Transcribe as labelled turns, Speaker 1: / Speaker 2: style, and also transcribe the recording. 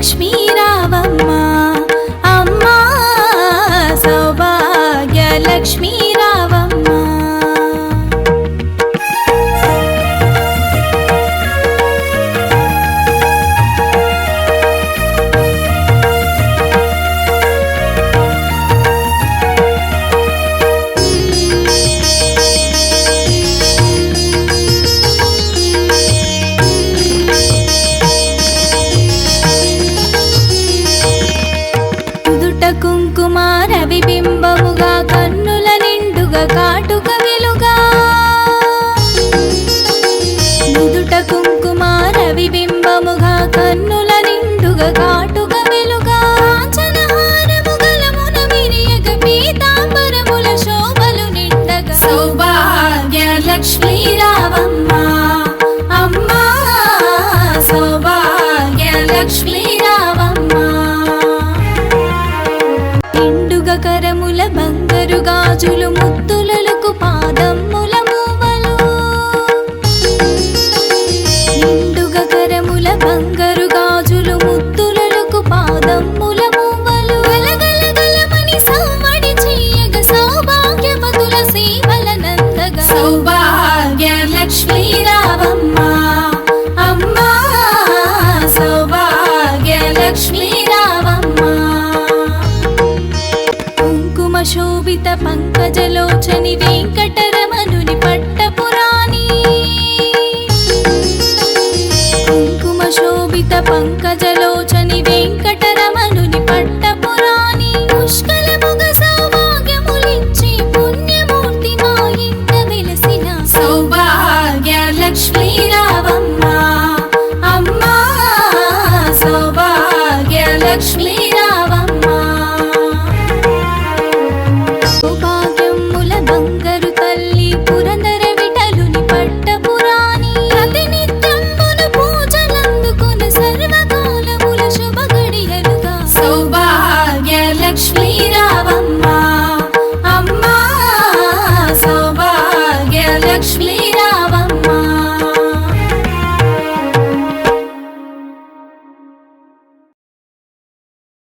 Speaker 1: లక్ష్మీ రావమ్మ అమ్మా సౌభాగ్య లక్ష్మీ రావమ్మ రవిబింబముగా కన్నుల నిండుగా కాటుక వెలుగా నుదుట కుంకుమ రవిబింబముగా కన్నుల నిండుగా కాటుక వెలుగా కాంచనహారము గలమున విరియగ పీతాంబరముల శోభలు నిండగా సౌభాగ్య లక్ష్మీ రావమ్మ అమ్మా సౌభాగ్య లక్ష్మీ రావమ్మ కరముల బంగారు గాజులు ముత్తులకు పాదమ్ముల మూవలు నిండుగా కరముల బంగారు గాజులు ముత్తులకు పాదమ్ముల మూవలు గలగలగలమని సవ్వడి చేయగ సౌభాగ్యవతుల సేవల నందగ సౌభాగ్య లక్ష్మీ రావమ్మ అమ్మా సౌభాగ్య లక్ష్మీ రావమ్మ శోభిత పంకజలోచని వెంకటరమణుని పట్టపురాణి కుంకుమ శోభిత పంకజలోచని